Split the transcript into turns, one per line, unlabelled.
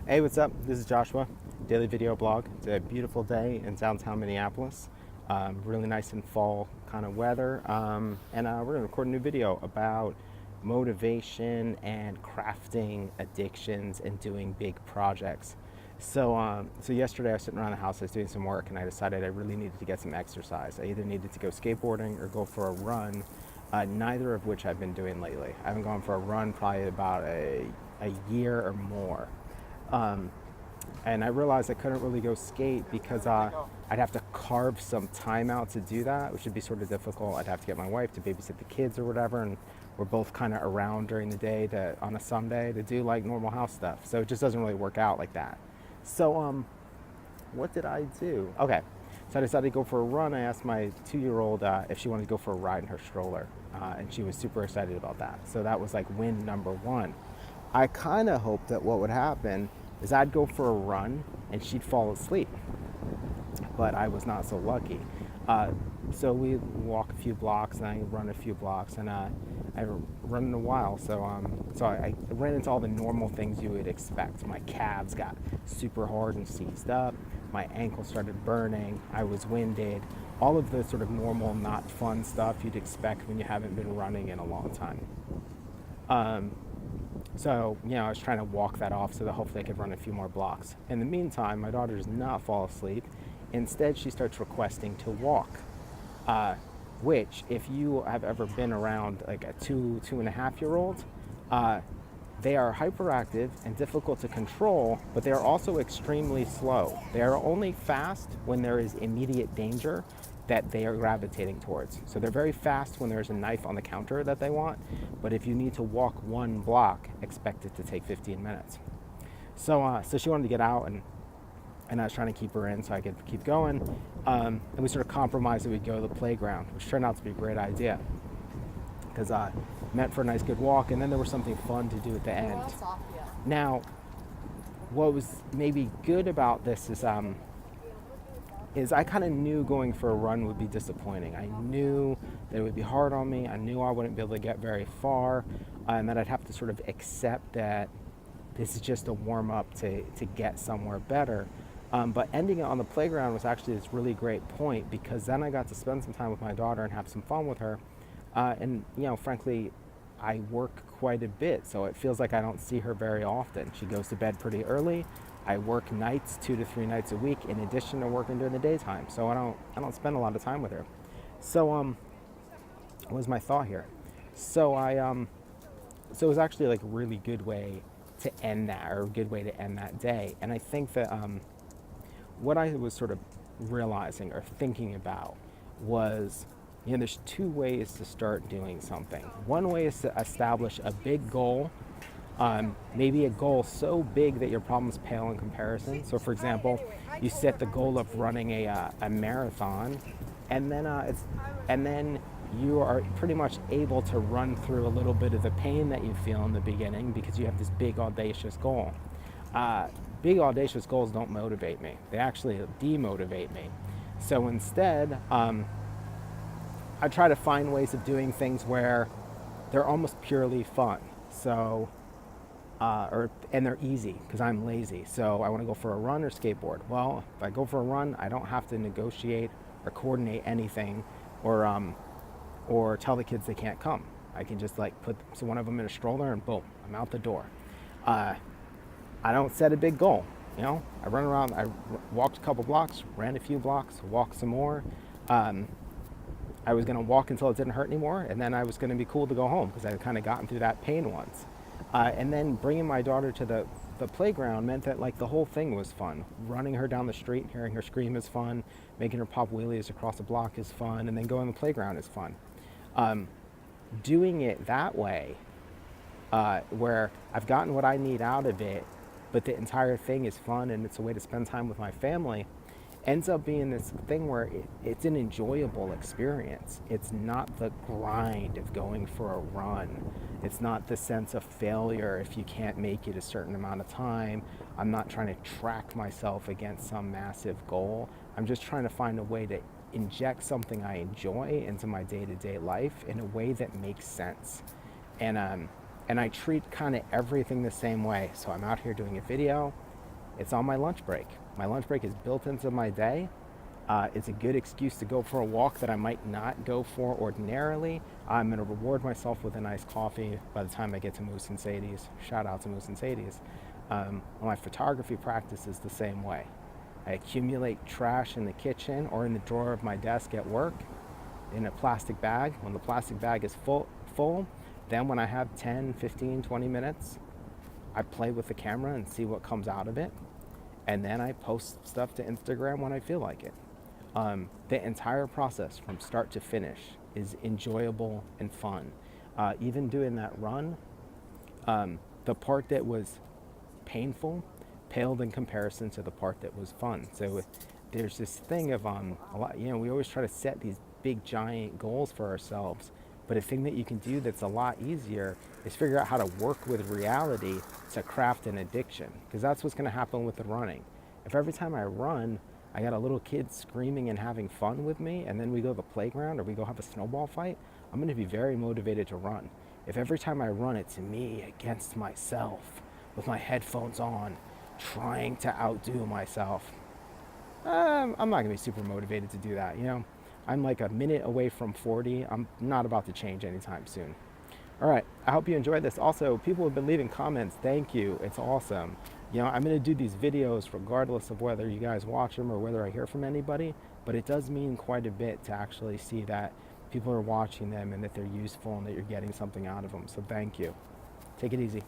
Hey, what's up? This is Joshua, daily video blog. It's a beautiful day in downtown Minneapolis. Really nice and fall kind of weather. And we're going to record a new video about motivation and crafting addictions and doing big projects. So yesterday I was sitting around the house, I was doing some work, and I decided I really needed to get some exercise. I either needed to go skateboarding or go for a run, neither of which I've been doing lately. I haven't gone for a run probably about a year or more. And I realized I couldn't really go skate because I'd have to carve some time out to do that, which would be sort of difficult. I'd have to get my wife to babysit the kids or whatever, and we're both kind of around during the day on a Sunday to do like normal house stuff. So it just doesn't really work out like that. So what did I do? Okay, so I decided to go for a run. I asked my 2-year-old if she wanted to go for a ride in her stroller, and she was super excited about that. So that was like win number one. I kind of hoped that what would happen is I'd go for a run and she'd fall asleep, but I was not so lucky. So we walk a few blocks and I run a few blocks, and I haven't run in a while, so I ran into all the normal things you would expect. My calves got super hard and seized up, my ankle started burning, I was winded, all of the sort of normal not fun stuff you'd expect when you haven't been running in a long time. So, I was trying to walk that off so that hopefully I could run a few more blocks. In the meantime, my daughter does not fall asleep. Instead, she starts requesting to walk, which, if you have ever been around like a 2.5-year-old, they are hyperactive and difficult to control, but they are also extremely slow. They are only fast when there is immediate danger that they are gravitating towards. So they're very fast when there's a knife on the counter that they want, but if you need to walk one block, expect it to take 15 minutes. So she wanted to get out, and I was trying to keep her in so I could keep going. And we sort of compromised that we'd go to the playground, which turned out to be a great idea, because meant for a nice good walk, and then there was something fun to do at the end. Now, what was maybe good about this is I kind of knew going for a run would be disappointing. I knew that it would be hard on me. I knew I wouldn't be able to get very far, and that I'd have to sort of accept that this is just a warm-up to get somewhere better. But ending it on the playground was actually this really great point, because then I got to spend some time with my daughter and have some fun with her. And frankly, I work quite a bit, so it feels like I don't see her very often. She goes to bed pretty early. I work nights, 2 to 3 nights a week, in addition to working during the daytime. So I don't spend a lot of time with her. So what was my thought here? So it was actually like a really good way to end that, or a good way to end that day. And I think that what I was sort of realizing or thinking about was, there's 2 ways to start doing something. One way is to establish a big goal. Maybe a goal so big that your problems pale in comparison. So, for example, you set the goal of running a marathon, and then you are pretty much able to run through a little bit of the pain that you feel in the beginning because you have this big audacious goal. Big audacious goals don't motivate me; they actually demotivate me. So instead, I try to find ways of doing things where they're almost purely fun. So. And they're easy because I'm lazy. So I want to go for a run or skateboard. Well, if I go for a run, I don't have to negotiate or coordinate anything, or tell the kids they can't come. I can just put one of them in a stroller and boom, I'm out the door. I don't set a big goal. I run around. I walked a couple blocks, ran a few blocks, walked some more. I was going to walk until it didn't hurt anymore, and then I was going to be cool to go home because I had kind of gotten through that pain once. And then bringing my daughter to the playground meant that the whole thing was fun. Running her down the street, hearing her scream is fun. Making her pop wheelies across the block is fun. And then going to the playground is fun. Doing it that way, where I've gotten what I need out of it, but the entire thing is fun and it's a way to spend time with my family, ends up being this thing where it's an enjoyable experience. It's not the grind of going for a run. It's not the sense of failure if you can't make it a certain amount of time. I'm not trying to track myself against some massive goal. I'm just trying to find a way to inject something I enjoy into my day-to-day life in a way that makes sense. And I treat kind of everything the same way. So I'm out here doing a video, It's on my lunch break. My lunch break is built into my day. It's a good excuse to go for a walk that I might not go for ordinarily. I'm going to reward myself with a nice coffee by the time I get to Moose and Sadie's. Shout out to Moose and Sadie's. My photography practice is the same way. I accumulate trash in the kitchen or in the drawer of my desk at work in a plastic bag. When the plastic bag is full, then when I have 10, 15, 20 minutes, I play with the camera and see what comes out of it. And then I post stuff to Instagram when I feel like it. The entire process from start to finish is enjoyable and fun. Even doing that run, the part that was painful paled in comparison to the part that was fun. So there's this thing of a lot, we always try to set these big giant goals for ourselves, but a thing that you can do that's a lot easier is figure out how to work with reality to craft an addiction, because that's what's going to happen with the running. If every time I run I got a little kid screaming and having fun with me, and then we go to the playground or we go have a snowball fight, I'm going to be very motivated to run. If every time I run it's me against myself with my headphones on trying to outdo myself, I'm not going to be super motivated to do that. I'm like a minute away from 40. I'm not about to change anytime soon. All right, I hope you enjoyed this. Also, people have been leaving comments. Thank you. It's awesome. I'm going to do these videos regardless of whether you guys watch them or whether I hear from anybody, but it does mean quite a bit to actually see that people are watching them and that they're useful and that you're getting something out of them. So thank you. Take it easy.